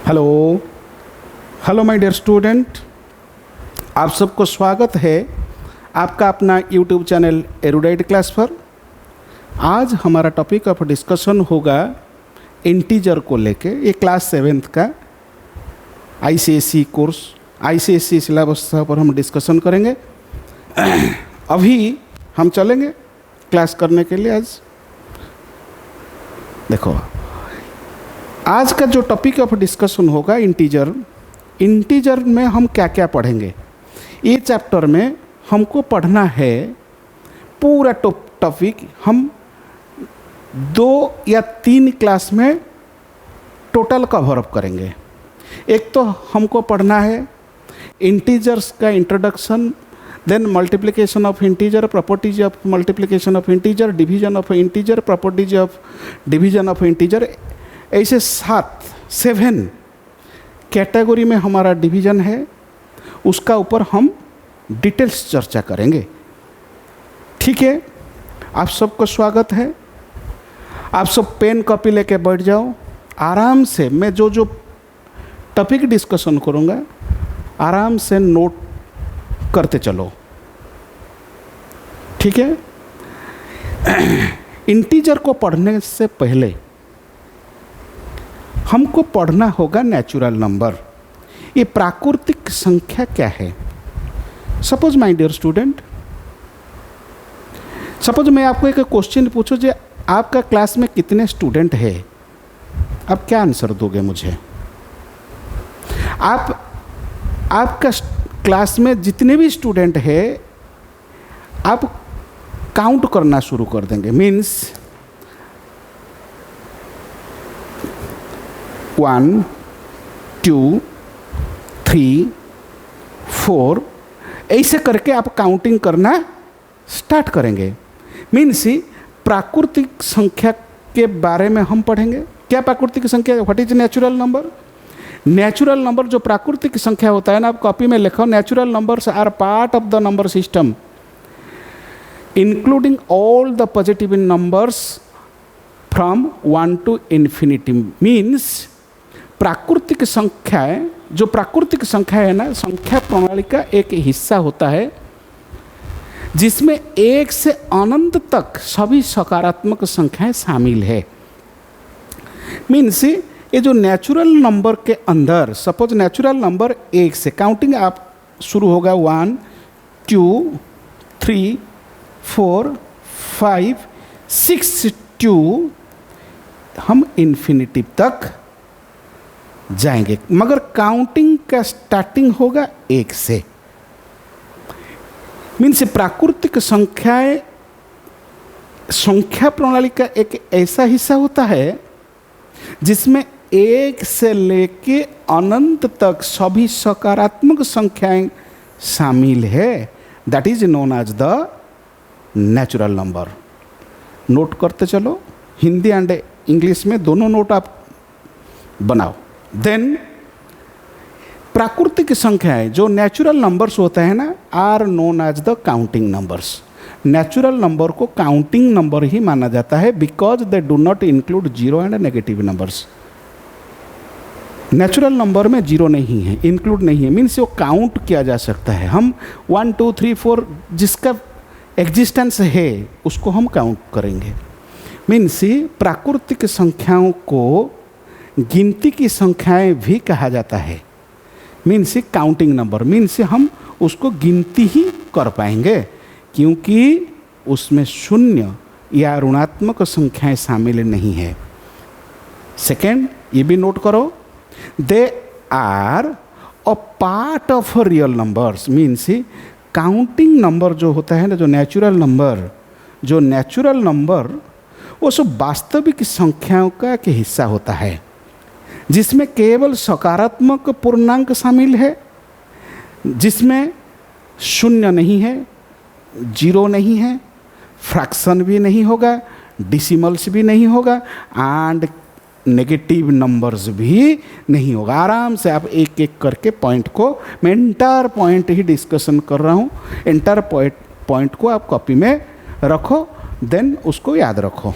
Hello hello my dear student, आप सबको स्वागत है आपका अपना यूट्यूब चैनल एरुडाइट क्लास पर। आज हमारा टॉपिक ऑफ डिस्कशन होगा इंटीजर को लेके। ये क्लास 7th का आईसीएसई कोर्स, आईसीएसई सिलेबस पर हम डिस्कशन करेंगे। अभी हम चलेंगे क्लास करने के लिए। आज देखो, आज का जो टॉपिक ऑफ डिस्कशन होगा इंटीजर। इंटीजर में हम क्या क्या पढ़ेंगे, ये चैप्टर में हमको पढ़ना है पूरा टॉपिक। हम 2 या 3 क्लास में टोटल कवर अप करेंगे। एक तो हमको पढ़ना है इंटीजर्स का introduction, then multiplication of integer, properties of multiplication of integer, division of integer, properties of division of integer. ऐसे 7 कैटेगरी में हमारा डिवीजन है, उसका ऊपर हम डिटेल्स चर्चा करेंगे। ठीक है, आप सबको स्वागत है। आप सब पेन कॉपी लेके बैठ जाओ आराम से। मैं जो जो टॉपिक डिस्कशन करूँगा आराम से नोट करते चलो, ठीक है। इंटीजर को पढ़ने से पहले हमको पढ़ना होगा नेचुरल नंबर। ये प्राकृतिक संख्या क्या है। Suppose my dear student, suppose मैं आपको एक क्वेश्चन पूछूं, जो आपका क्लास में कितने स्टूडेंट है, आप क्या आंसर दोगे मुझे। आपका क्लास में जितने भी स्टूडेंट है आप काउंट करना शुरू कर देंगे। मीन्स 1 2 3 4 ऐसे करके आप काउंटिंग करना स्टार्ट करेंगे। मीन्स प्राकृतिक संख्या के बारे में हम पढ़ेंगे। क्या प्राकृतिक संख्या, what is natural number. Natural number जो प्राकृतिक संख्या होता है ना, आप कॉपी में लिखो, natural numbers are part of the number system including all the positive numbers from 1 to infinity। Means प्राकृतिक संख्याएं, जो प्राकृतिक संख्या है ना, संख्या प्रणाली का एक हिस्सा होता है जिसमें 1 से अनंत तक सभी सकारात्मक संख्याएं शामिल है। मीन्स ये जो नेचुरल नंबर के अंदर, सपोज नेचुरल नंबर 1 से काउंटिंग आप शुरू होगा 1 2 3 4 5 6 2 हम इन्फिनिटी तक जाएंगे, मगर काउंटिंग का स्टार्टिंग होगा 1 से। मीन्स प्राकृतिक संख्याएं संख्या प्रणाली का एक ऐसा हिस्सा होता है जिसमें 1 से लेके अनंत तक सभी सकारात्मक संख्याएं शामिल है। That is known as the natural number. Note करते चलो, हिंदी एंड इंग्लिश में दोनों नोट आप बनाओ। देन प्राकृतिक संख्याएं जो नेचुरल नंबर्स होता है ना, are known as the counting numbers. Natural number को काउंटिंग नंबर ही माना जाता है because they do not include zero and negative numbers. Natural number में जीरो नहीं है, इंक्लूड नहीं है, मीन्स वो काउंट किया जा सकता है। हम 1 2 3 4 जिसका एग्जिस्टेंस है उसको हम काउंट करेंगे। मीन्स प्राकृतिक संख्याओं को गिनती की संख्याएं भी कहा जाता है। मीन्स काउंटिंग नंबर, मीन्स हम उसको गिनती ही कर पाएंगे क्योंकि उसमें शून्य या ऋणात्मक संख्याएं शामिल नहीं है। सेकेंड, ये भी नोट करो, they are a part of real numbers. Means counting number जो होता है ना, जो नेचुरल नंबर वो सब वास्तविक संख्याओं का एक हिस्सा होता है जिसमें केवल सकारात्मक पूर्णांक शामिल है, जिसमें शून्य नहीं है, जीरो नहीं है, फ्रैक्शन भी नहीं होगा, डिसिमल्स भी नहीं होगा एंड नेगेटिव नंबर्स भी नहीं होगा। आराम से आप एक एक करके पॉइंट को, मैं इंटर पॉइंट ही डिस्कशन कर रहा हूँ, इंटर पॉइंट को आप कॉपी में रखो, देन उसको याद रखो।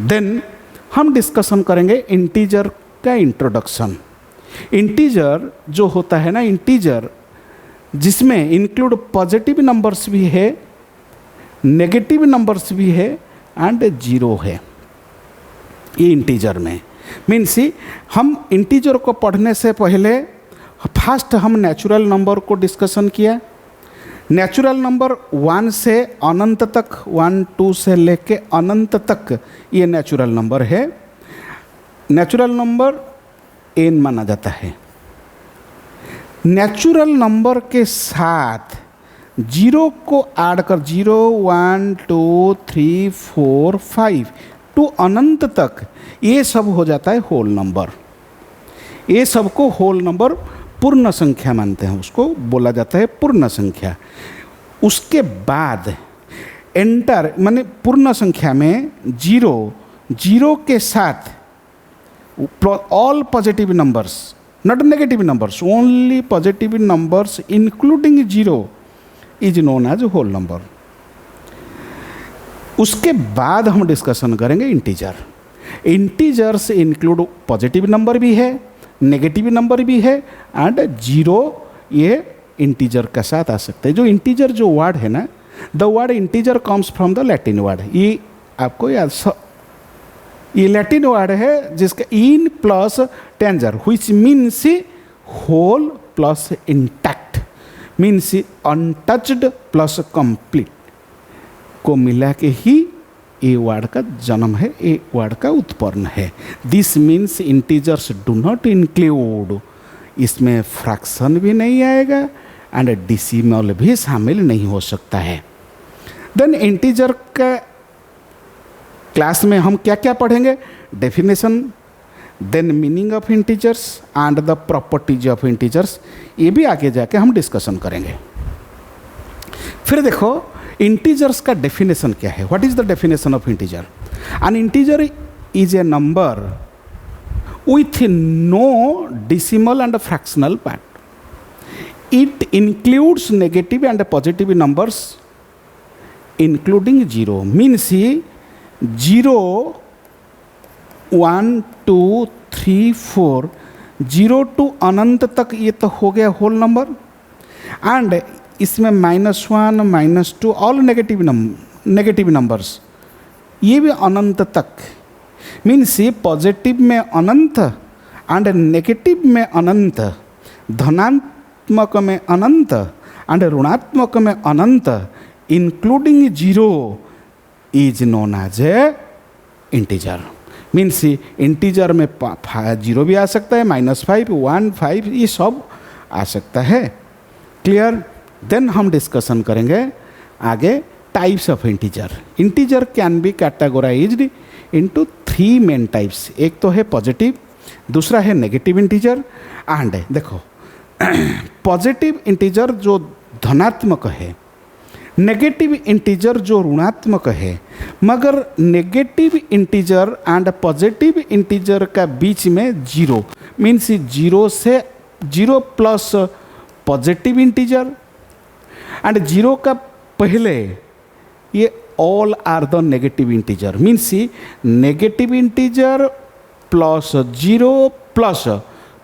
देन हम डिस्कशन करेंगे इंटीजर का इंट्रोडक्शन। इंटीजर जो होता है ना, इंटीजर जिसमें इंक्लूड पॉजिटिव नंबर्स भी है, नेगेटिव नंबर्स भी है एंड जीरो है, ये इंटीजर में मीन्स हम इंटीजर को पढ़ने से पहले फर्स्ट हम नेचुरल नंबर को डिस्कशन किया। नेचुरल नंबर 1 से अनंत तक, 1 2 से लेके अनंत तक ये नेचुरल नंबर है। नेचुरल नंबर n माना जाता है। नेचुरल नंबर के साथ जीरो को ऐड कर 0 1 2 3 4 5 टू अनंत तक, ये सब हो जाता है होल नंबर। ये सबको होल नंबर पूर्ण संख्या मानते हैं, उसको बोला जाता है पूर्ण संख्या। उसके बाद एंटर माने पूर्ण संख्या में जीरो, जीरो के साथ all positive numbers, not negative numbers, only positive numbers including zero is known as whole number. उसके बाद हम डिस्कशन करेंगे इंटीजर। इंटीजर से इंक्लूड पॉजिटिव नंबर भी है, नेगेटिव नंबर भी है एंड जीरो, ये इंटीजर के साथ आ सकते हैं। जो इंटीजर जो वर्ड है ना, the word integer comes from the Latin word. ये आपको याद, ये लैटिन वर्ड है जिसका in plus tanger which means whole plus intact, means untouched plus complete को मिला के ही ए वर्ड का जन्म है, ए वर्ड का उत्पन्न है। This means integers do not include, इसमें फ्रैक्शन भी नहीं आएगा एंड डिसिमल भी शामिल नहीं हो सकता है। देन इंटीजर का क्लास में हम क्या क्या पढ़ेंगे? Definition, then meaning of integers and the properties of integers, ये भी आगे जाके हम डिस्कशन करेंगे। फिर देखो इंटीजर्स का डेफिनेशन क्या है। What is the definition of integer? An integer is a number with no decimal and fractional part. It includes negative and positive numbers including zero. Means 0 1 2 3 4 0 to अनंत तक ये तो हो गया होल नंबर, एंड इसमें -1 -2 all negative numbers, ये भी अनंत तक। Means positive में अनंत एंड नेगेटिव में अनंत, धनात्मक में अनंत एंड ऋणात्मक में अनंत including zero is known as a integer. Means integer में जीरो भी आ सकता है, -5 1 5 ये सब आ सकता है। क्लियर? देन हम डिस्कशन करेंगे आगे types of integer. Integer can be categorized into 3 main types. एक तो है पॉजिटिव, दूसरा है नेगेटिव इंटीजर एंड देखो पॉजिटिव इंटीजर जो धनात्मक है, नेगेटिव इंटीजर जो ऋणात्मक है। मगर negative integer and positive integer का बीच में जीरो, मीन्स जीरो से zero plus positive integer and zero का पहले ये all are the negative integer. Means negative integer plus zero plus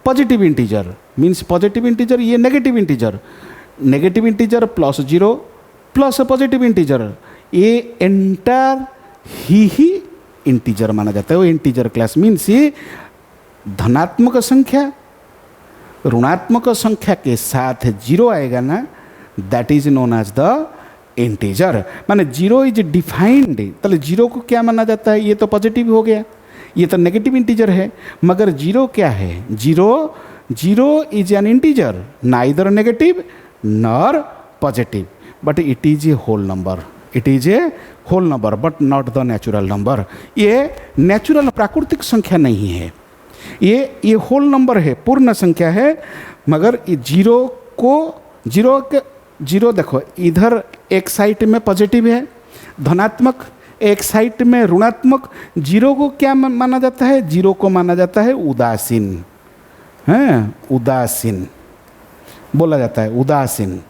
positive integer, means positive integer ये negative integer, negative integer plus zero plus positive integer, ये entire ही integer माना जाता है। वो integer class means ये धनात्मक संख्या ऋणात्मक संख्या के साथ जीरो आएगा ना, that is known as the integer. माने जीरो इज डिफाइंड, तो जीरो को क्या माना जाता है? ये तो पॉजिटिव हो गया, ये तो नेगेटिव इंटीजर है। मगर जीरो क्या है? Zero is an integer, neither negative nor positive, but it is a whole number. It is a whole number but not the natural number. ये नेचुरल प्राकृतिक संख्या नहीं है, ये होल नंबर है, पूर्ण संख्या है। मगर जीरो को जीरो देखो, इधर एक साइड में पॉजिटिव है धनात्मक, एक साइड में ऋणात्मक। जीरो को क्या माना जाता है? जीरो को माना जाता है उदासीन, है उदासीन बोला जाता है, उदासीन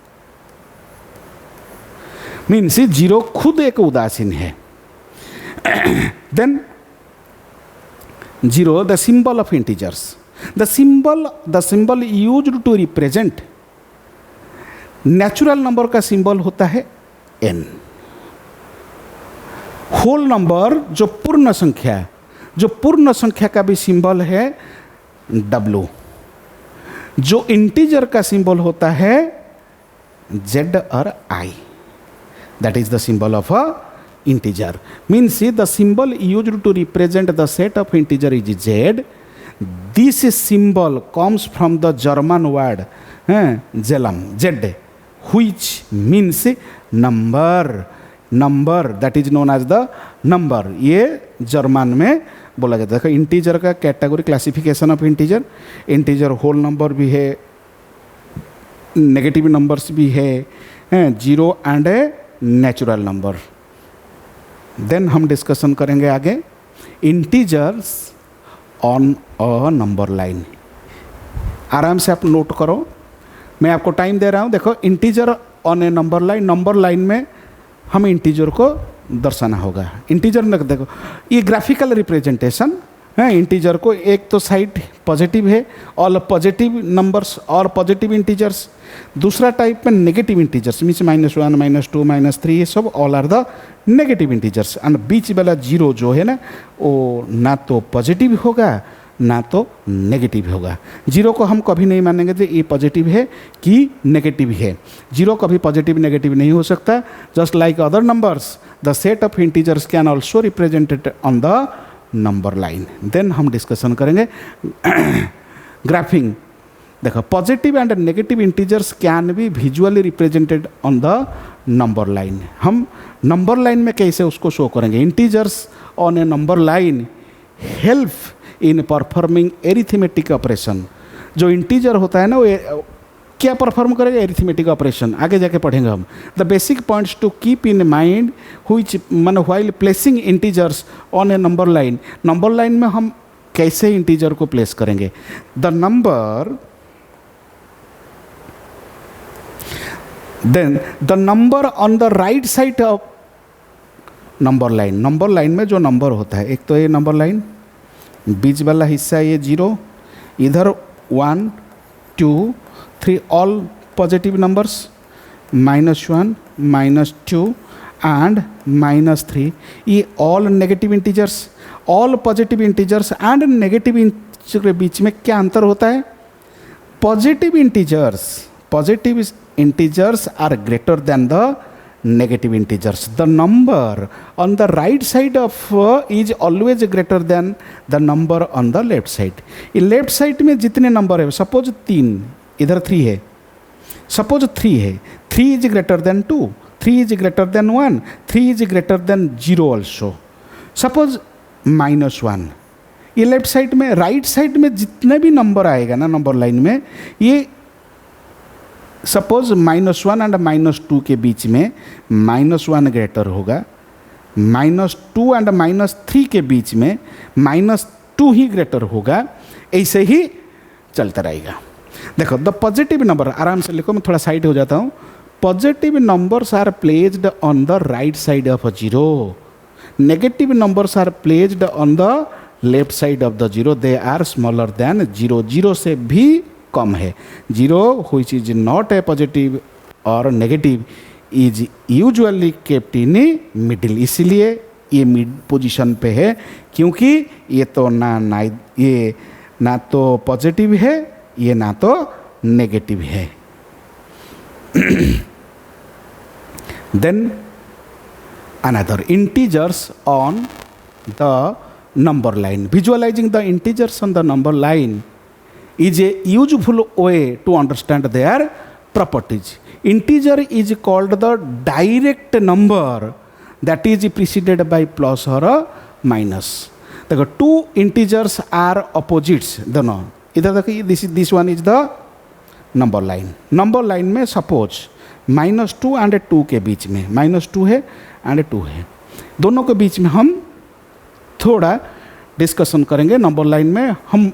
मीन्स जीरो खुद एक उदासीन है। Then 0 the symbol of integers. The symbol used to represent natural number का सिंबल होता है n. होल नंबर जो पूर्ण संख्या है, जो पूर्ण संख्या का भी सिंबल है w. जो इंटीजर का सिंबल होता है z और i. That is the symbol of a integer. Means the symbol used to represent the set of integer is z. This symbol comes from the German word Zellum, z, which means number. Number that is known as the number. ये German में बोला जाता है. देखो integer का category classification of integer. Integer whole number भी है, negative numbers भी है, zero and a natural number. Then हम डिस्कशन करेंगे आगे integers on a number line. आराम से आप नोट करो, मैं आपको टाइम दे रहा हूँ. देखो integer on a number line. Number line में हम इंटीजर को दर्शाना होगा. इंटीजर न देखो ये ग्राफिकल रिप्रेजेंटेशन है. इंटीजर को एक तो साइड पॉजिटिव है, ऑल पॉजिटिव नंबर्स और पॉजिटिव इंटीजर्स. दूसरा टाइप में नेगेटिव इंटीजर्स मीन्स -1, -2, -3 ये सब all are the negative integers. And बीच वाला जीरो जो है ना वो ना तो पॉजिटिव होगा ना तो नेगेटिव होगा. जीरो को हम कभी नहीं मानेंगे कि ये पॉजिटिव है कि नेगेटिव है. जीरो कभी पॉजिटिव नेगेटिव नहीं हो सकता. Just like other numbers the set of integers can also represented on the number line. Then हम डिस्कशन करेंगे ग्राफिंग. देखो positive and negative integers can be visually represented on the number line. हम number line में कैसे उसको show करेंगे. Integers on a number line help in performing arithmetic operation. जो integer होता है ना वो क्या परफॉर्म करेगा, एरिथमेटिक ऑपरेशन. आगे जाके पढ़ेंगे हम. The basic points to keep in mind which मन while placing integers on a number line. Number line में हम कैसे इंटीजर को प्लेस करेंगे. The number then the number on the right side of number line. Number line में जो number होता है, एक तो ये नंबर लाइन, बीच वाला हिस्सा ये जीरो, इधर 1, 2, 3 ऑल पॉजिटिव नंबर्स, -1, -2 एंड -3 ये all negative integers. All positive integers and negative integer के बीच में क्या अंतर होता है. Positive integers are greater than the negative integers. The number on the right side of is always greater than the number on the left side. ये left side में जितने नंबर है, सपोज 3 इधर 3 है, सपोज 3 है, 3 is greater than 2, 3 is greater than 1, 3 is greater than 0 also. Suppose -1 ये left side में. Right side में जितने भी नंबर आएगा ना नंबर लाइन में, ये सपोज -1 एंड -2 के बीच में -1 ग्रेटर होगा, -2 एंड -3 के बीच में -2 ही ग्रेटर होगा. ऐसे ही चलता रहेगा. देखो द पॉजिटिव नंबर, आराम से लिखो, मैं थोड़ा साइड हो जाता हूँ. Positive numbers are placed on the right side of zero. Negative numbers are placed on the left side of the zero. They are smaller than zero. Zero से भी कम है. Zero which is not a positive और negative is usually kept in middle. इसलिए ये mid position पे है क्योंकि ये तो ये ना तो पॉजिटिव है, ये ना तो नेगेटिव है. Then another integers on the number line. Visualizing the integers on the number line is a useful way to understand their properties. Integer is called the direct number that is preceded by plus or a minus. देखो two integers are opposites दोनों. इधर देखो this one is the number line. number line में suppose -2 and 2 के बीच में -2 है and 2 है. दोनों के बीच में हम थोड़ा डिस्कशन करेंगे. नंबर लाइन में हम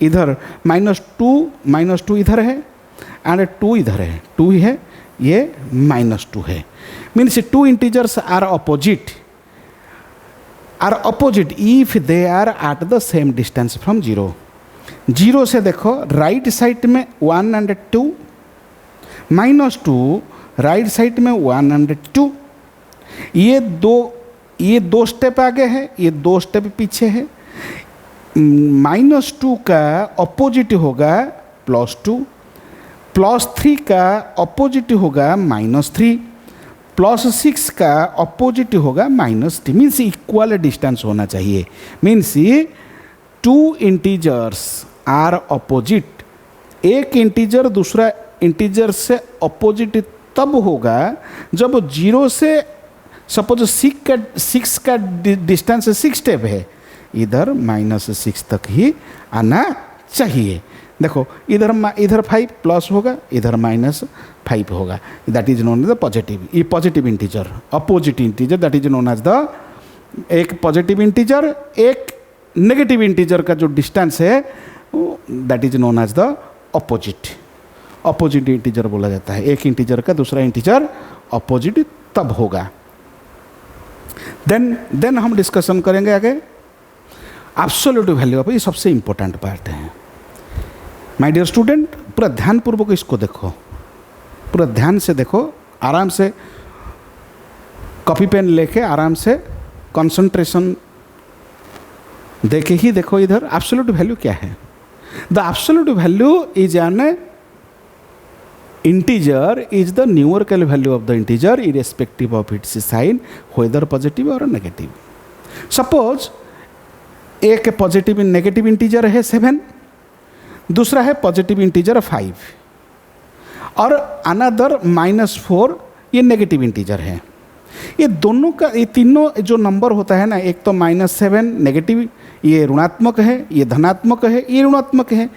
इधर -2 इधर है एंड 2 इधर है, 2 ही है, ये -2 है. Means 2 integers are opposite are opposite if they are at the same distance from zero. Zero से देखो राइट साइड में 1 and 2, -2 राइट साइड में 1 and 2। ये दो स्टेप आगे है, ये 2 स्टेप पीछे है। -2 का अपोजिट होगा +2, +3 का अपोजिट होगा -3, +6 का अपोजिट होगा -3। मीन्स इक्वल डिस्टेंस होना चाहिए। Means 2 integers are opposite. एक इंटीजर दूसरा इंटीजर से अपोजिट तब होगा जब 0 से सपोज 6 का डिस्टेंस 6 स्टेप है, इधर -6 तक ही आना चाहिए। देखो इधर 5 प्लस होगा, इधर -5 होगा। That is known as the positive. ये positive integer, opposite integer, that is known as the, एक पॉजिटिव इंटीजर एक नेगेटिव इंटीजर का जो डिस्टेंस है that is known as the opposite. Opposite integer बोला जाता है। एक इंटीजर का दूसरा इंटीजर अपोजिट तब होगा। देन हम डिस्कशन करेंगे आगे एब्सोल्यूट वैल्यू ऑफ। ये सबसे इंपॉर्टेंट पार्ट है माय डियर स्टूडेंट। पूरा ध्यानपूर्वक इसको देखो, पूरा ध्यान से देखो, आराम से कॉपी पेन लेके आराम से कंसंट्रेशन देखे ही देखो। इधर एब्सोल्यूट वैल्यू क्या है? The absolute value is an integer is the numerical value of the integer irrespective of its sign, whether positive और नेगेटिव। सपोज एक पॉजिटिव नेगेटिव इंटीजर है 7, दूसरा है पॉजिटिव इंटीजर 5 और अनदर -4 ये नेगेटिव इंटीजर है। ये दोनों का, ये तीनों जो नंबर होता है ना, एक तो -7 नेगेटिव, ये ऋणात्मक है, ये धनात्मक है, ये ऋणात्मक है।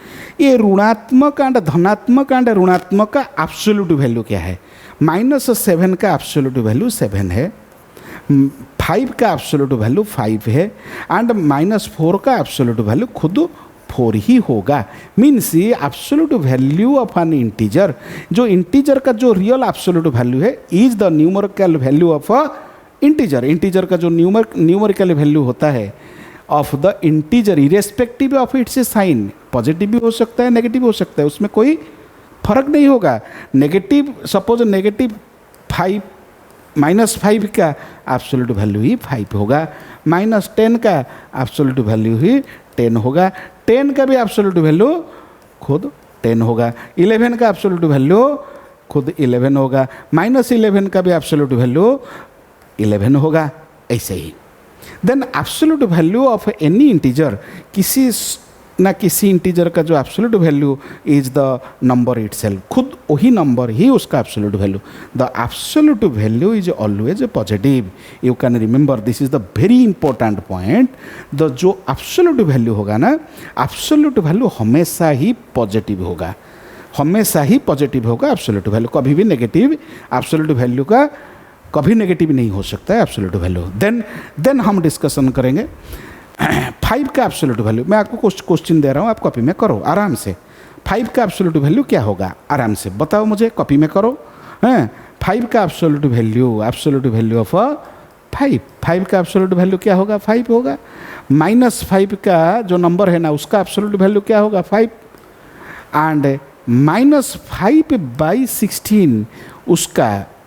ये ऋणात्मक एंड धनात्मक एंड ऋणात्मक का एब्सोल्यूट वैल्यू क्या है? -7 का एब्सोल्यूट वैल्यू 7 है, 5 का एब्सोल्यूट वैल्यू 5 है एंड -4 का एब्सोल्यूट वैल्यू खुद 4 ही होगा। मीन्स ये absolute value of an integer, जो इंटीजर का जो रियल एब्सोल्यूट वैल्यू है is the numerical value of a integer. Integer का जो न्यूमेरिकल वैल्यू होता है of the integer irrespective of its sign, positive भी हो सकता है नेगेटिव हो सकता है, उसमें कोई फर्क नहीं होगा। नेगेटिव, सपोज -5 -5 का एब्सोल्यूट वैल्यू ही 5 होगा, -10 का एब्सोल्यूट वैल्यू ही 10 होगा, 10 का भी एब्सोल्यूट वैल्यू खुद 10 होगा, 11 का एब्सोल्यूट वैल्यू खुद 11 होगा, -11 का भी एब्सोल्यूट वैल्यू 11 होगा। ऐसे ही then absolute value of any integer, किसी ना किसी इंटीजर का जो absolute value is the number itself, खुद वही नंबर ही उसका absolute value. The absolute value is always positive. You can remember this is the very important point. The जो एब्सोल्यूट वैल्यू होगा ना, एब्सोल्यूट वैल्यू हमेशा ही पॉजिटिव होगा, हमेशा ही पॉजिटिव होगा एब्सोल्यूट वैल्यू। कभी भी नेगेटिव एब्सोल्यूट वैल्यू का कभी नेगेटिव नहीं हो सकता है एब्सोल्यूट वैल्यू। देन हम डिस्कशन करेंगे 5 का एब्सोल्यूट वैल्यू। मैं आपको क्वेश्चन दे रहा हूँ, आप कॉपी में करो आराम से। 5 का एब्सोल्यूट वैल्यू क्या होगा? आराम से बताओ मुझे, कॉपी में करो। हैं 5 का एब्सोल्यूट वैल्यू ऑफ 5 का एब्सोल्यूट वैल्यू क्या होगा? 5 होगा। -5 का जो नंबर है ना, उसका एब्सोल्यूट वैल्यू क्या होगा? 5। एंड -5/16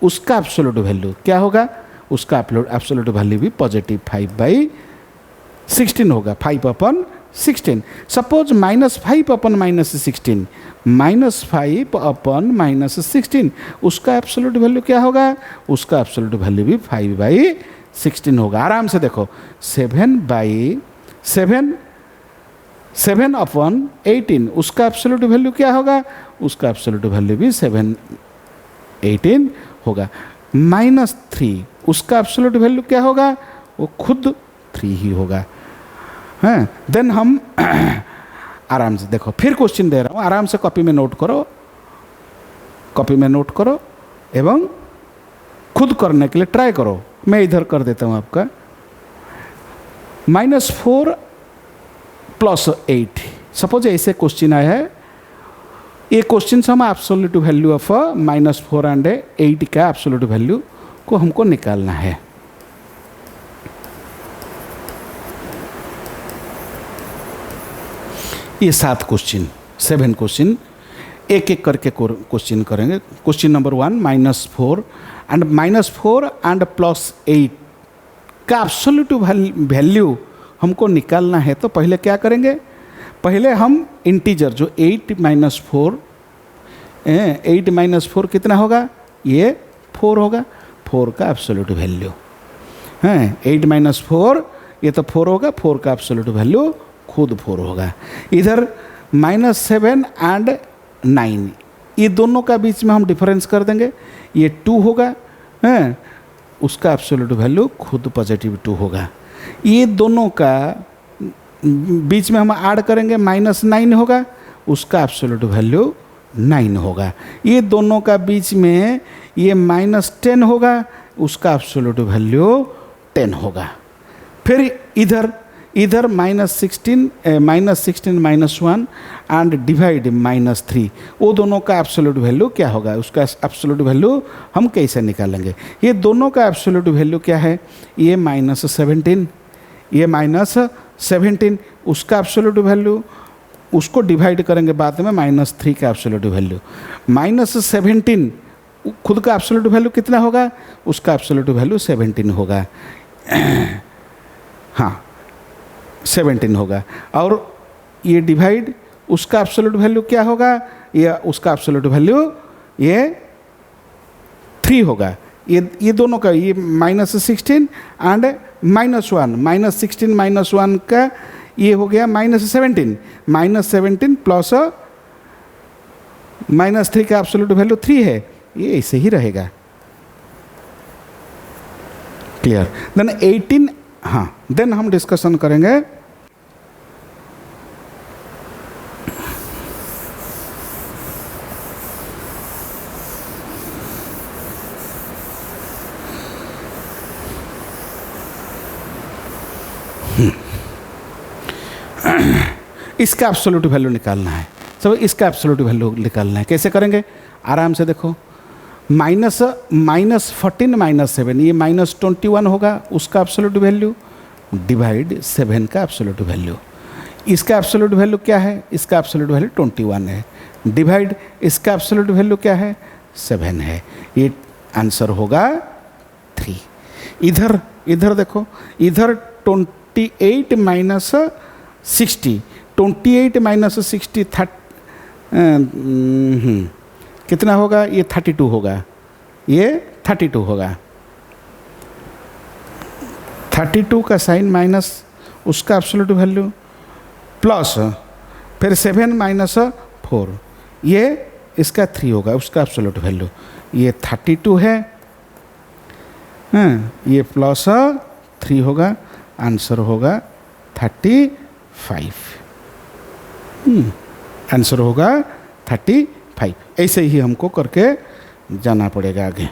उसका एब्सोल्यूट वैल्यू क्या होगा? उसका एब्सोल्यूट वैल्यू भी पॉजिटिव 5/16 होगा, 5/16। सपोज -5/-16, -5/-16 उसका एब्सोल्यूट वैल्यू क्या होगा? उसका एब्सोल्यूट वैल्यू भी 5/16 होगा। आराम से देखो, 7/18 उसका एब्सोल्यूट वैल्यू क्या होगा? उसका एब्सोल्यूट वैल्यू भी 7/18 होगा। -3 उसका एब्सोल्यूट वैल्यू क्या होगा? वो खुद 3 ही होगा। हैं देन हम आराम से देखो, फिर क्वेश्चन दे रहा हूँ, आराम से कॉपी में नोट करो, कॉपी में नोट करो एवं खुद करने के लिए ट्राई करो। मैं इधर कर देता हूँ आपका। -4 + 8, सपोज ऐसे क्वेश्चन आया है। ये क्वेश्चन से हम एब्सोल्यूट वैल्यू ऑफ -4 एंड 8 का एब्सोल्यूट वैल्यू को हमको निकालना है। ये 7 क्वेश्चन, 7 क्वेश्चन, एक एक करके क्वेश्चन करेंगे। क्वेश्चन नंबर 1, -4 एंड +8 का एब्सोल्यूट वैल्यू हमको निकालना है। तो पहले क्या करेंगे, पहले हम इंटीजर जो 8 - 4 कितना होगा, ये 4 होगा, 4 का एब्सोल्यूट वैल्यू है। 8 - 4 ये तो 4 होगा, 4 का एब्सोल्यूट वैल्यू खुद 4 होगा। इधर -7 एंड 9 ये दोनों का बीच में हम डिफरेंस कर देंगे, ये 2 होगा, हैं, उसका एब्सोल्यूट वैल्यू खुद +2 होगा। ये दोनों का बीच में हम ऐड करेंगे, -9 होगा, उसका एब्सोल्यूट वैल्यू 9 होगा। ये दोनों का बीच में ये -10 होगा, उसका एब्सोल्यूट वैल्यू 10 होगा। फिर इधर -16 -1 एंड डिवाइड -3, वो दोनों का एब्सोल्यूट वैल्यू क्या होगा, उसका एब्सोल्यूट वैल्यू हम कैसे निकालेंगे। ये दोनों का एब्सोल्यूट वैल्यू क्या है, ये -17, ये -17, उसका एब्सोल्यूट वैल्यू, उसको डिवाइड करेंगे बाद में -3 का एब्सोल्यूट वैल्यू। -17 खुद का एब्सोल्यूट वैल्यू कितना होगा, उसका एब्सोल्यूट वैल्यू 17 होगा। हाँ 17 होगा। और ये डिवाइड उसका एब्सोल्यूट वैल्यू क्या होगा, ये उसका एब्सोल्यूट वैल्यू ये 3 होगा। ये दोनों का ये -16 एंड -1, -16 -1 का ये हो गया -17 प्लस -3 का एब्सोल्यूट वैल्यू 3 है, ये ऐसे ही रहेगा। क्लियर। देन 18, हाँ देन हम डिस्कशन करेंगे इसका एब्सोल्यूट वैल्यू निकालना है। सब इसका एब्सोल्यूट वैल्यू निकालना है, कैसे करेंगे, आराम से देखो। -14 - 7 ये -21 होगा, उसका एब्सोल्यूट वैल्यू डिवाइड 7 का एब्सोल्यूट वैल्यू। इसका एब्सोल्यूट वैल्यू क्या है, इसका एब्सोल्यूट वैल्यू 21 है, डिवाइड इसका एब्सोल्यूट वैल्यू क्या है, 7 है। ये आंसर होगा 3। इधर देखो, इधर 28 - 60, 28 - 60 कितना होगा, ये 32 होगा, ये 32 होगा। 32 का साइन माइनस उसका एब्सोल्यूट वैल्यू प्लस फिर 7 - 4, ये इसका 3 होगा, उसका एब्सोल्यूट वैल्यू। ये 32 है, ये प्लस 3 होगा, आंसर होगा 35। आंसर होगा 35। ऐसे ही हमको करके जाना पड़ेगा आगे।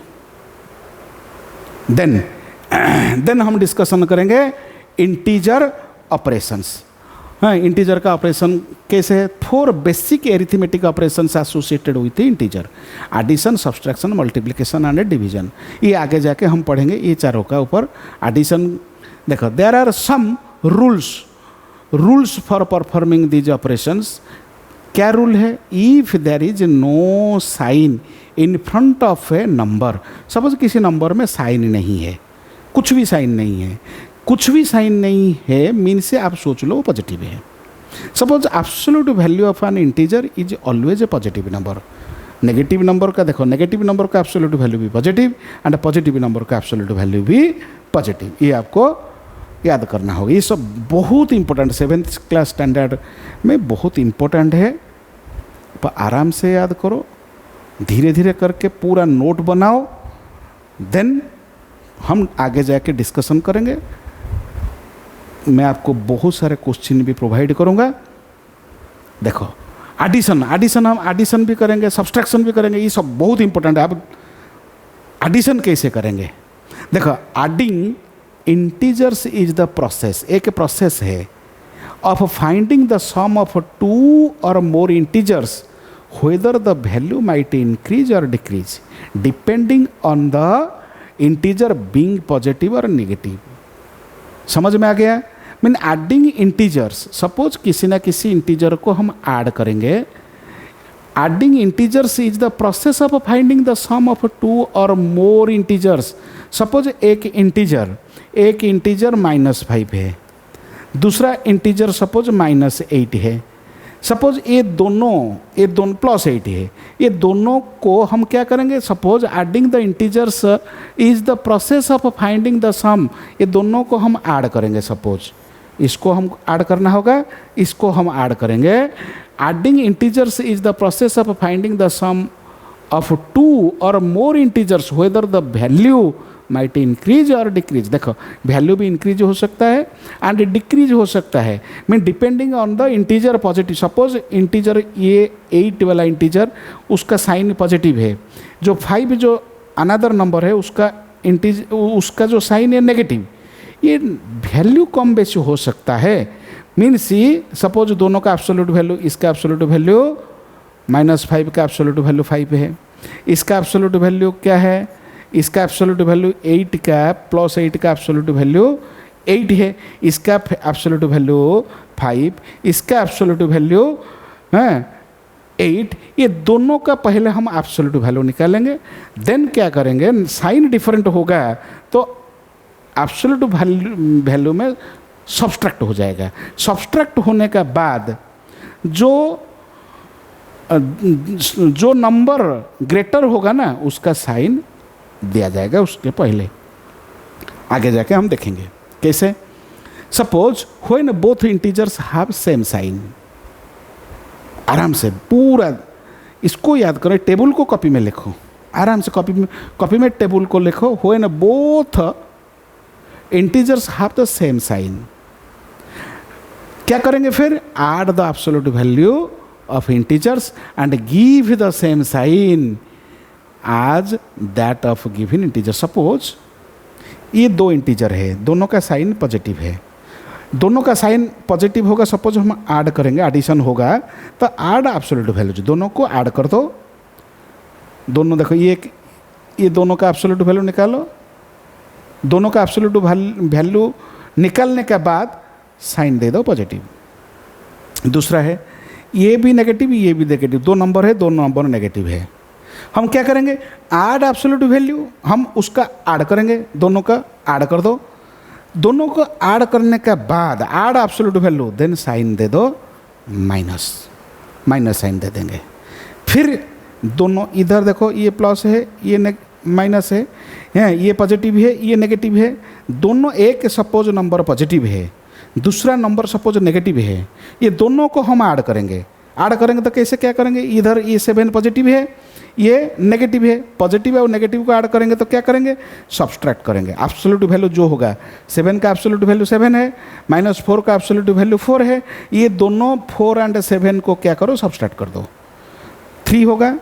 देन हम डिस्कशन करेंगे इंटीजर ऑपरेशंस। हाँ, इंटीजर का ऑपरेशन कैसे है। 4 basic arithmetic operations associated with integer, addition, subtraction, multiplication and division. ये आगे जाके हम पढ़ेंगे ये चारों का ऊपर। एडिशन देखो, there are some rules for performing these operations. क्या रूल है, if there is no sign in front of a number. Suppose किसी नंबर में साइन नहीं है, कुछ भी साइन नहीं है, कुछ भी साइन नहीं है मीन से आप सोच लो पॉजिटिव है। Suppose absolute value of an integer is always a positive number. Negative number का देखो, नेगेटिव नंबर का एब्सोल्यूट वैल्यू भी पॉजिटिव एंड पॉजिटिव नंबर का एब्सोल्यूट वैल्यू भी पॉजिटिव। ये आपको याद करना होगा। ये सब बहुत इंपॉर्टेंट, 7th क्लास स्टैंडर्ड में बहुत इंपॉर्टेंट है। पर आराम से याद करो, धीरे धीरे करके पूरा नोट बनाओ, देन हम आगे जाके डिस्कशन करेंगे। मैं आपको बहुत सारे क्वेश्चन भी प्रोवाइड करूंगा। देखो एडिशन हम एडिशन भी करेंगे, सब्सट्रैक्शन भी करेंगे, ये सब बहुत इंपॉर्टेंट है। आप एडिशन कैसे करेंगे, देखो adding integers is the process, एक प्रोसेस है of finding the sum of 2 और more integers whether the value might increase or decrease depending on the integer being positive or negative। समझ में आ गया। मीन एडिंग इंटीजर्स, सपोज किसी ना किसी integer को हम ऐड करेंगे। Adding integers is the process of finding the sum of two और मोर इंटीजर्स। सपोज एक इंटीजर -5 है, दूसरा इंटीजर सपोज -8 है, सपोज ये दोनों +8 है, ये दोनों को हम क्या करेंगे, suppose adding the integers is the process of finding the sum, ये दोनों को हम ऐड करेंगे। सपोज इसको हम ऐड करना होगा, इसको हम ऐड करेंगे। Adding integers is the process of finding the sum of two और more integers whether the value might increase or decrease. देखो वैल्यू भी इंक्रीज हो सकता है एंड डिक्रीज हो सकता है, mean depending on the integer positive. Suppose integer ये 8 वाला इंटीजर, उसका साइन पॉजिटिव है, जो 5 जो अनदर नंबर है उसका जो साइन है नेगेटिव। ये वैल्यू कम बेसी हो सकता है, मीन्स सपोज दोनों का एब्सोल्यूट वैल्यू, इसका एब्सोल्यूट वैल्यू -5 का एब्सोल्यूट वैल्यू 5 है, इसका एब्सोल्यूट वैल्यू क्या है, इसका एब्सोल्यूट वैल्यू 8 का +8 का एब्सोल्यूट वैल्यू 8 है, इसका एब्सोल्यूट वैल्यू 5, इसका एब्सोल्यूट वैल्यू 8। ये दोनों का पहले हम एब्सोल्यूट वैल्यू निकालेंगे, देन क्या करेंगे, साइन डिफरेंट होगा तो एब्सोल्यूट वैल्यू में सब्सट्रैक्ट हो जाएगा। सब्सट्रैक्ट होने के बाद जो नंबर ग्रेटर होगा ना, उसका साइन दिया जाएगा उसके पहले। आगे जाके हम देखेंगे कैसे। Suppose when both integers have same sign, आराम से पूरा इसको याद करो, टेबल को कॉपी में लिखो, आराम से कॉपी में टेबल को लिखो। When both integers have the same sign, क्या करेंगे फिर, add the absolute value of integers and give the same sign as that of given integer. Suppose ये 2 इंटीजर है, दोनों का साइन पॉजिटिव है, दोनों का साइन पॉजिटिव होगा। सपोज हम ऐड करेंगे, एडिशन होगा तो ऐड एब्सोल्यूट वैल्यू, दोनों को ऐड कर दो। दोनों देखो ये दोनों का एब्सोल्यूट वैल्यू निकालो, दोनों का एब्सोल्यूट वैल्यू निकालने के बाद साइन दे दो पॉजिटिव। दूसरा है ये भी नेगेटिव, ये भी नेगेटिव, 2 नंबर है, दोनों नंबर नेगेटिव है। हम क्या करेंगे, ऐड एब्सोल्यूट वैल्यू, हम उसका ऐड करेंगे, दोनों का ऐड कर दो। दोनों को ऐड करने के बाद add absolute value, then sign दे दो माइनस साइन दे देंगे। फिर दोनों इधर देखो, ये प्लस है, ये माइनस है, ये पॉजिटिव है, ये नेगेटिव है। दोनों एक सपोज नंबर पॉजिटिव है, दूसरा नंबर सपोज नेगेटिव है, ये दोनों को हम ऐड करेंगे। ऐड करेंगे तो कैसे क्या करेंगे, इधर ये 7 पॉजिटिव है, ये नेगेटिव है, पॉजिटिव और नेगेटिव को ऐड करेंगे तो क्या करेंगे, सब्सट्रैक्ट करेंगे। एब्सोल्यूट वैल्यू जो होगा, 7 का एब्सोल्यूट वैल्यू 7 है, -4 का एब्सोल्यूट वैल्यू 4 है, ये दोनों 4 और 7 को क्या करो, सब्सट्रैक्ट कर दो, 3 होगा।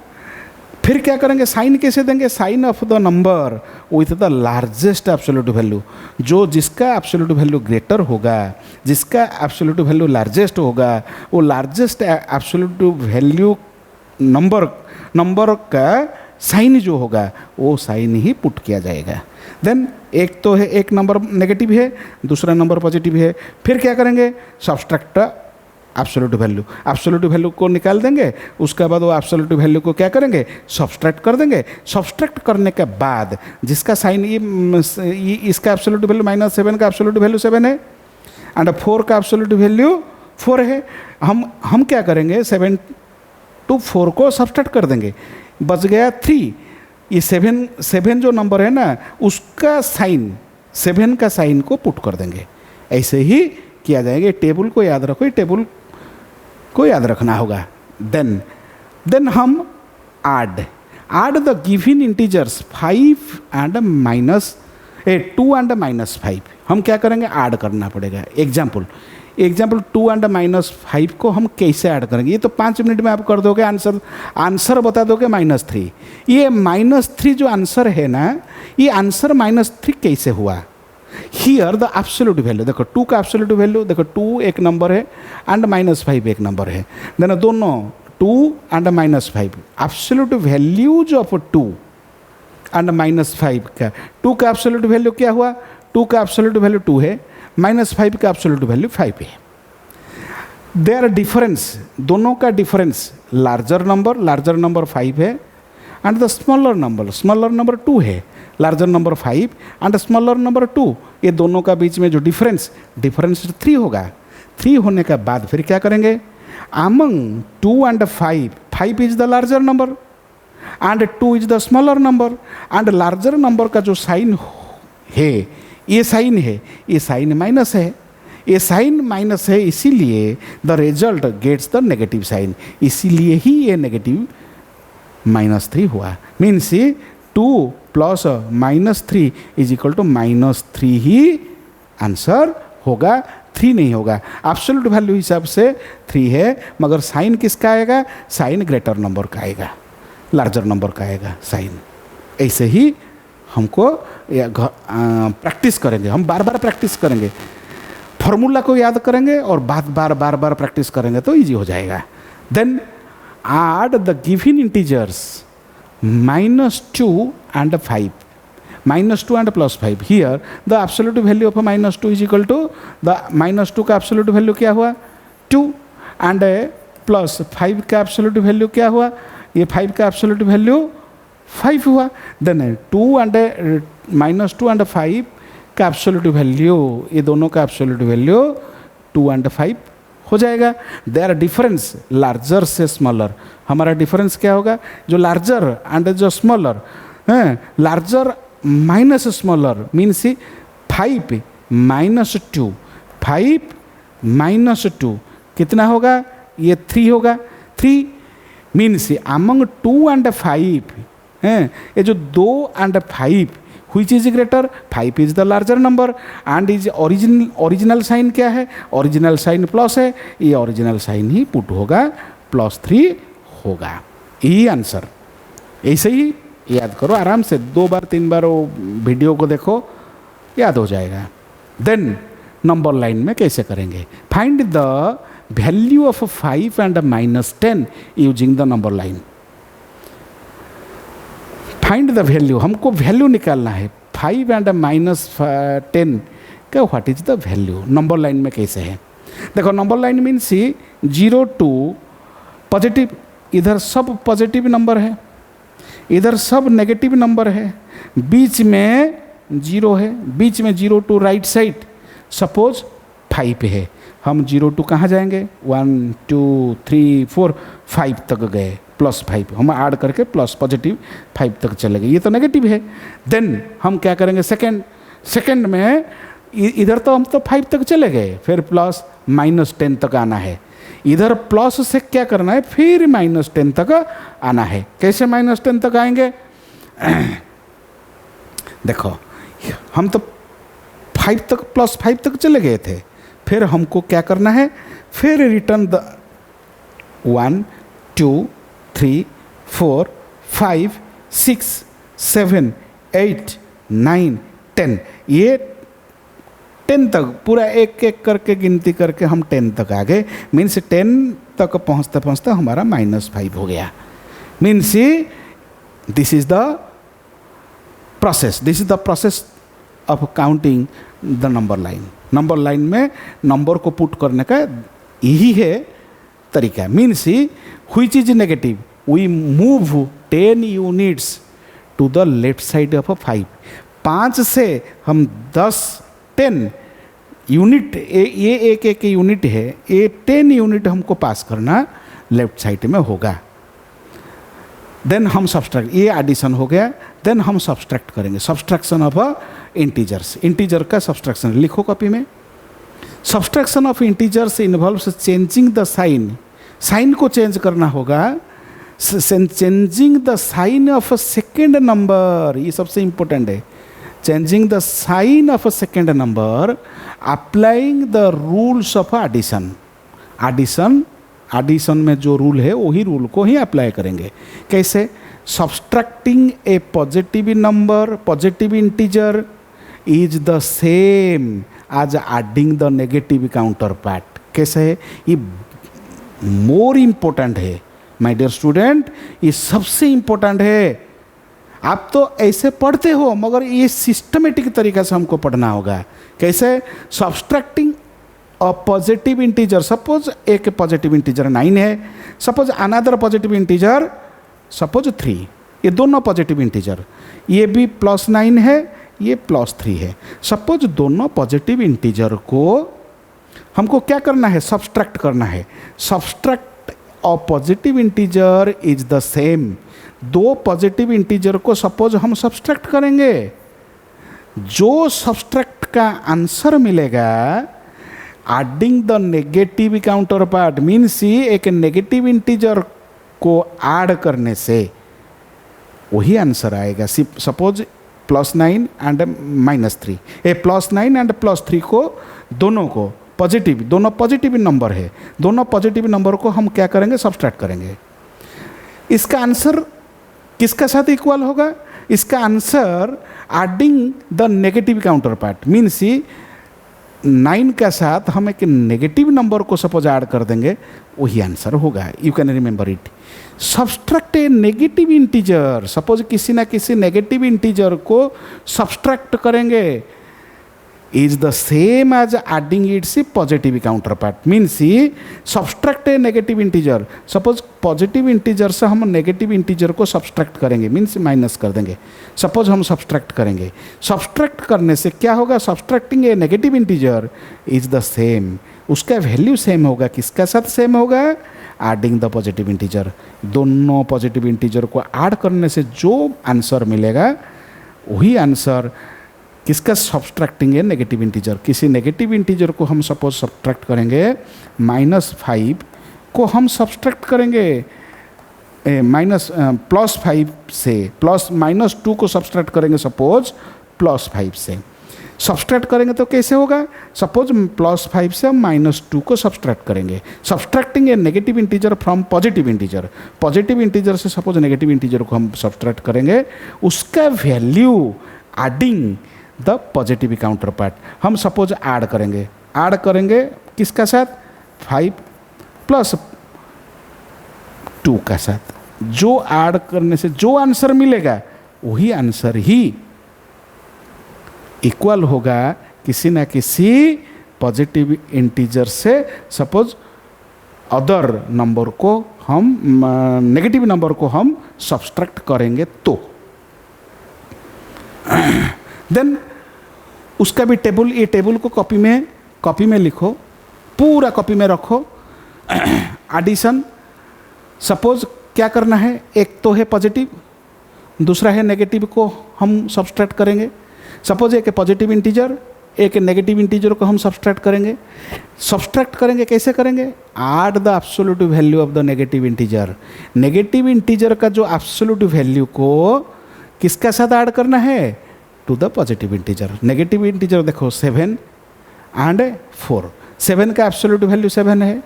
फिर क्या करेंगे, साइन कैसे देंगे, sign of the number with the largest absolute value, जिसका एब्सोल्यूट वैल्यू ग्रेटर होगा, जिसका एब्सोल्यूट वैल्यू लार्जेस्ट होगा, वो लार्जेस्ट एब्सोल्यूट वैल्यू नंबर का साइन जो होगा वो साइन ही पुट किया जाएगा। देन एक तो है, एक नंबर नेगेटिव है, दूसरा नंबर पॉजिटिव है, फिर क्या करेंगे, सब्सट्रैक्ट एब्सोल्यूट वैल्यू को निकाल देंगे। उसके बाद वो एब्सोल्यूट वैल्यू को क्या करेंगे, सब्सट्रैक्ट कर देंगे। सब्सट्रैक्ट करने के बाद जिसका साइन ये इसका एब्सोल्यूट वैल्यू -7 का एब्सोल्यूट वैल्यू 7 है एंड 4 का एब्सोल्यूट वैल्यू 4 है। हम क्या करेंगे, 7 to 4 को सब्सट्रैक्ट कर देंगे, बच गया 3। ये 7 जो नंबर है ना, उसका साइन 7 का साइन को पुट कर देंगे। ऐसे ही किया जाएगा। टेबल को याद रखो, टेबल को याद रखना होगा। देन हम add the given integers 5 and -2 and -5। हम क्या करेंगे, ऐड करना पड़ेगा। एग्जाम्पल 2 एंड -5 को हम कैसे ऐड करेंगे, ये तो 5 मिनट में आप कर दोगे, आंसर बता दोगे -3। ये -3 जो आंसर है ना, ये आंसर -3 कैसे हुआ, हियर द एब्सोल्यूट वैल्यू देखो, 2 का एब्सोल्यूट वैल्यू देखो, 2 एक नंबर है एंड -5 एक नंबर है। देन दोनों 2 and -5 absolute values of 2 and -5 का, 2 का एब्सोल्यूट वैल्यू क्या हुआ, 2 का एब्सोल्यूट वैल्यू 2 है, -5 का एब्सोल्यूट वैल्यू 5 है। देयर डिफरेंस, दोनों का डिफरेंस, लार्जर नंबर 5 है एंड द स्मॉलर नंबर 2 है। Larger number 5 and smaller number 2, ये दोनों का बीच में जो डिफरेंस 3 होगा। 3 होने के बाद फिर क्या करेंगे, among 2 and 5 is the larger number and 2 is the smaller number, and larger number का जो साइन है, ये साइन है, ये साइन माइनस है, ये साइन माइनस है, इसीलिए the result gets the negative sign, इसीलिए ही ये नेगेटिव -3 हुआ। मीन्स 2 + -3 इज इक्वल टू -3 ही आंसर होगा, 3 नहीं होगा। एब्सोल्यूट वैल्यू हिसाब से 3 है, मगर साइन किसका आएगा, साइन ग्रेटर नंबर का आएगा, लार्जर नंबर का आएगा साइन। ऐसे ही हमको प्रैक्टिस करेंगे, हम बार बार प्रैक्टिस करेंगे, फॉर्मूला को याद करेंगे और बार बार प्रैक्टिस करेंगे तो इजी हो जाएगा। Then add the given integers -2 and 5, -2 and +5। Here the absolute value of -2 is equal to the -2 का absolute value क्या हुआ 2 and +5 का absolute value क्या हुआ, ये 5 का absolute value 5 हुआ। Then 2 and -2 and 5 का absolute value, ये दोनों का absolute value 2 and 5 हो जाएगा। देयर डिफरेंस लार्जर से स्मॉलर, हमारा डिफरेंस क्या होगा, जो लार्जर एंड जो स्मॉलर है, लार्जर माइनस स्मॉलर मीन्स 5 - 2, 5 - 2 कितना होगा, ये 3 होगा। 3 मीन्स अमंग 2 and 5 हैं, ये जो 2 and 5 which is greater, 5 is the larger number and is original sign क्या है, ओरिजिनल साइन प्लस है, ये ओरिजिनल साइन ही पुट होगा, +3 होगा, यही आंसर। ऐसे ही याद करो आराम से, 2 बार 3 बार वो वीडियो को देखो, याद हो जाएगा। देन नंबर लाइन में कैसे करेंगे, find the value of 5 and -10 using the number line. Find the value, हमको वैल्यू निकालना है 5 and -10 का, what is the value number line में कैसे है। देखो number line means 0 to positive, इधर सब पॉजिटिव नंबर है, इधर सब नेगेटिव नंबर है, बीच में 0 है, बीच में 0 to राइट साइड सपोज 5 है, हम 0 to कहाँ जाएंगे, 1 2 3 4 5 तक गए, +5 हम ऐड करके प्लस पॉजिटिव 5 तक चले गए, ये तो नेगेटिव है। देन हम क्या करेंगे, सेकंड में इधर तो हम तो 5 तक चले गए, फिर प्लस -10 तक आना है, इधर प्लस से क्या करना है, फिर -10 तक आना है। कैसे -10 तक आएंगे, देखो हम तो 5 तक +5 तक चले गए थे, फिर हमको क्या करना है, फिर रिटर्न द 1 2 3 4 5 6 7 8 9 10, ये 10 तक पूरा एक एक करके गिनती करके हम 10 तक आ गए। मीन्स 10 तक पहुँचते पहुँचते हमारा -5 हो गया। Means this is the process of counting the number line. Number line में नंबर को पुट करने का यही है तरीका। Means which is negative, we move 10 units to the left side of 5। 5 से हम 10 यूनिट, ये एक यूनिट है, ये 10 यूनिट हमको पास करना लेफ्ट साइड में होगा। देन हम सब्सट्रैक्ट, ये एडिशन हो गया, देन हम सब्सट्रैक्ट करेंगे, सब्सट्रैक्शन ऑफ इंटीजर्स। इंटीजर का सब्सट्रैक्शन लिखो कॉपी में। Subtraction of integers involves changing the sign को चेंज करना होगा, changing the sign of a second number, ये सबसे इंपॉर्टेंट है। Changing the sign of a second number, applying the rules of addition. Addition में जो रूल है वही रूल को ही अप्लाई करेंगे। कैसे, subtracting a positive number, positive integer is the same as adding the negative counterpart. कैसे है, ये मोर इम्पोर्टेंट है माय डियर स्टूडेंट, ये सबसे इम्पोर्टेंट है। आप तो ऐसे पढ़ते हो मगर ये सिस्टमेटिक तरीका से हमको पढ़ना होगा कैसे? Subtracting a positive integer, suppose एक पॉजिटिव इंटीजर 9 है, suppose another positive integer suppose 3, ये दोनों पॉजिटिव इंटीजर, ये भी +9 है, ये +3 है। सपोज दोनों पॉजिटिव इंटीजर को हमको क्या करना है? सब्सट्रैक्ट करना है। Subtract a positive integer is the same. दो पॉजिटिव इंटीजर को सपोज हम सब्सट्रैक्ट करेंगे, जो सब्सट्रैक्ट का आंसर मिलेगा adding the negative counterpart, means एक नेगेटिव इंटीजर को ऐड करने से वही आंसर आएगा। सपोज +9 एंड -3, ए +9 एंड +3 को दोनों को पॉजिटिव, दोनों पॉजिटिव नंबर है, दोनों पॉजिटिव नंबर को हम क्या करेंगे? सब्सट्रैक्ट करेंगे। इसका आंसर किसका साथ इक्वल होगा? इसका answer adding the negative counterpart, means 9 के साथ हम एक नेगेटिव नंबर को सपोज ऐड कर देंगे, वही आंसर होगा। You can remember it. Subtract a negative integer, suppose किसी ना किसी नेगेटिव इंटीजर को सब्सट्रैक्ट करेंगे, is the same as adding its positive counterpart, means subtract a negative integer. Suppose positive integer से हम नेगेटिव इंटीजर को subtract करेंगे, means minus कर देंगे। सपोज हम सब्सट्रैक्ट करेंगे, सब्सट्रैक्ट करने से क्या होगा? Subtracting A negative integer is the same, उसका वैल्यू सेम होगा। किसका साथ सेम होगा? Adding the positive integer. दोनों पॉजिटिव इंटीजर को ऐड करने से जो आंसर मिलेगा वही आंसर किसका? सब्सट्रैक्टिंग है नेगेटिव इंटीजर। किसी नेगेटिव इंटीजर को हम सपोज सब्सट्रैक्ट करेंगे, -5 को हम सब्सट्रैक्ट करेंगे +5 से, -2 को सब्सट्रैक्ट करेंगे सपोज +5 से। सब्सट्रैक्ट करेंगे तो कैसे होगा? सपोज +5 से हम -2 को सब्सट्रैक्ट करेंगे। Subtracting A negative integer from positive integer, positive integer से सपोज नेगेटिव इंटीजर को हम सब्सट्रैक्ट करेंगे, उसका value adding the positive counter part हम सपोज ऐड करेंगे किसका साथ? 5 + 2 का साथ। जो ऐड करने से जो आंसर मिलेगा वही आंसर ही इक्वल होगा किसी ना किसी पॉजिटिव इंटीजर से। सपोज अदर नंबर को हम नेगेटिव नंबर को हम सब्सट्रैक्ट करेंगे तो देन उसका भी टेबल, ये टेबल को कॉपी में लिखो, पूरा कॉपी में रखो। एडिशन, सपोज क्या करना है? एक तो है पॉजिटिव, दूसरा है नेगेटिव को हम सब्सट्रैक्ट करेंगे। सपोज एक पॉजिटिव इंटीजर, एक नेगेटिव इंटीजर को हम सब्सट्रैक्ट करेंगे। सब्सट्रैक्ट करेंगे कैसे करेंगे? Add the absolute value of the negative integer. Negative integer का जो एब्सोल्यूट वैल्यू को किसका साथ ऐड करना है? To the positive integer. Negative integer देखो 7 एंड 4, 7 का एब्सोल्यूट वैल्यू 7 है,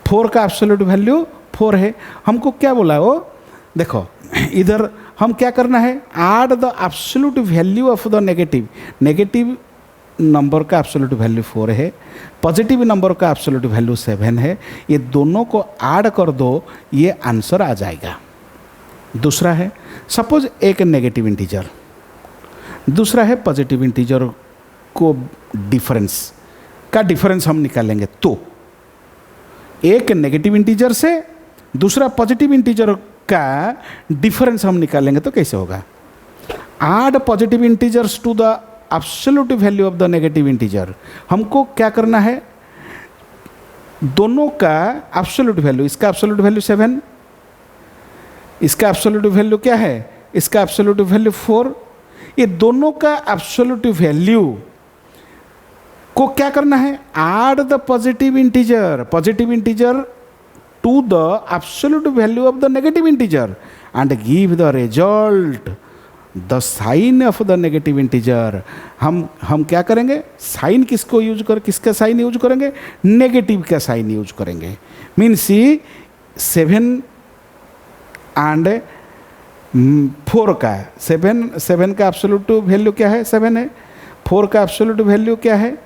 4 का एब्सोल्यूट वैल्यू 4 है। हमको क्या बोला वो? देखो इधर हम क्या करना है? Add the absolute value of the negative number का एब्सोल्यूट वैल्यू 4 है, पॉजिटिव नंबर का एब्सोल्यूट वैल्यू 7 है। ये दोनों को ऐड कर दो, ये आंसर आ जाएगा। दूसरा है सपोज एक नेगेटिव इंटीजर, दूसरा है पॉजिटिव इंटीजर को डिफरेंस हम निकालेंगे तो एक नेगेटिव इंटीजर से दूसरा पॉजिटिव इंटीजर का डिफरेंस हम निकालेंगे तो कैसे होगा? Add positive integers to the absolute value of the negative integer. हमको क्या करना है? दोनों का एब्सोल्यूट वैल्यू, इसका एब्सोल्यूट वैल्यू 7, इसका एब्सोल्यूट वैल्यू क्या है? इसका एब्सोल्यूट वैल्यू 4। ये दोनों का एब्सोल्यूट वैल्यू को क्या करना है? Add the positive integer to the absolute value of the negative integer and give the result the sign of the negative integer. हम क्या करेंगे? साइन किसका साइन यूज करेंगे? नेगेटिव का साइन यूज करेंगे। मीन्स 7 एंड 4 का 7 का एब्सोल्यूट वैल्यू क्या है? 7 है। 4 का एब्सोल्यूट वैल्यू क्या है?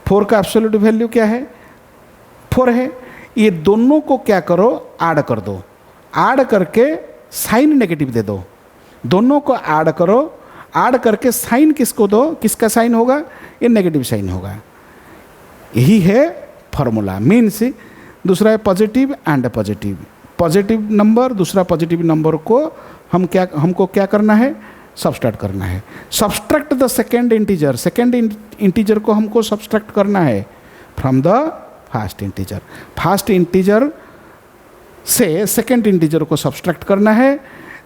4 का एब्सोल्यूट वैल्यू क्या है? 4 है। ये दोनों को क्या करो? ऐड कर दो। ऐड करके साइन नेगेटिव दे दो। दोनों को ऐड करो, ऐड करके साइन किसको दो? किसका साइन होगा? ये नेगेटिव साइन होगा। यही है फॉर्मूला। मीन्स दूसरा है positive and positive, positive number दूसरा पॉजिटिव नंबर को हमको क्या करना है, सब्सट्रैक्ट करना है। Subtract the second integer, second integer को हमको सब्सट्रैक्ट करना है from the first integer. First integer से सेकेंड इंटीजर को सब्सट्रैक्ट करना है।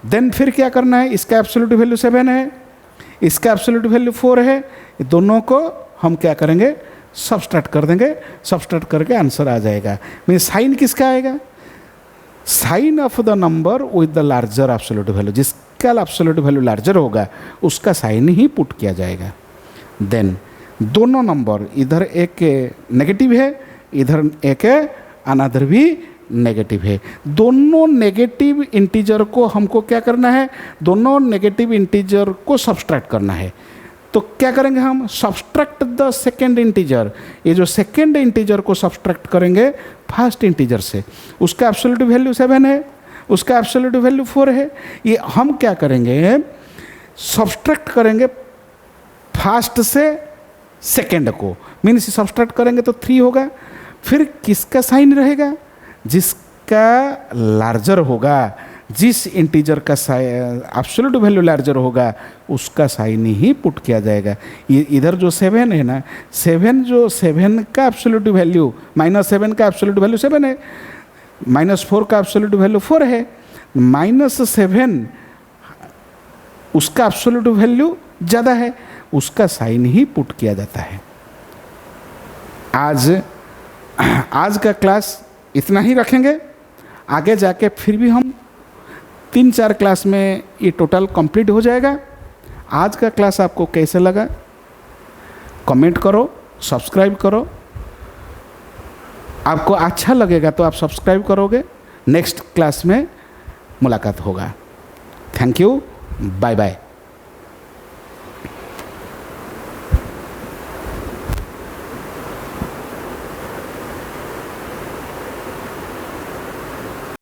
देन फिर क्या करना है, इसका एब्सोल्यूट वैल्यू 7 है, इसका एब्सोल्यूट वैल्यू 4 है, ये दोनों को हम क्या करेंगे, सब्सट्रैक्ट कर देंगे। सब्सट्रैक्ट करके आंसर आ जाएगा। मीन साइन किसका आएगा, sign of the number with the larger absolute value, जिसका एब्सोल्यूट वैल्यू लार्जर होगा उसका साइन ही पुट किया जाएगा। देन दोनों नंबर, इधर एक नेगेटिव है, इधर एक अनदर भी नेगेटिव है। दोनों नेगेटिव इंटीजर को हमको क्या करना है, दोनों नेगेटिव इंटीजर को सब्सट्रैक्ट करना है। तो क्या करेंगे हम, सब्सट्रैक्ट द सेकेंड इंटीजर। ये जो सेकेंड इंटीजर को सब्सट्रैक्ट करेंगे फर्स्ट इंटीजर से, उसका एब्सोल्यूट वैल्यू 7 है, उसका एब्सोल्यूट वैल्यू 4 है। ये हम क्या करेंगे, सब्सट्रैक्ट करेंगे फर्स्ट से सेकेंड को। मीन्स सब्सट्रैक्ट करेंगे तो 3 होगा। फिर किसका साइन रहेगा, जिसका लार्जर होगा, जिस इंटीजर का एब्सोल्यूट वैल्यू लार्जर होगा उसका साइन ही पुट किया जाएगा। ये इधर जो 7 है ना, 7 का एब्सोल्यूट वैल्यू -7 का एब्सोल्यूट वैल्यू 7 है, -4 का एब्सोल्यूट वैल्यू 4 है। -7 उसका एब्सोल्यूट वैल्यू ज़्यादा है, उसका साइन ही पुट किया जाता है। आज का क्लास इतना ही रखेंगे। आगे जाके फिर भी हम 3-4 क्लास में ये टोटल कंप्लीट हो जाएगा। आज का क्लास आपको कैसे लगा कमेंट करो, सब्सक्राइब करो। आपको अच्छा लगेगा तो आप सब्सक्राइब करोगे। नेक्स्ट क्लास में मुलाकात होगा। Thank you, bye bye.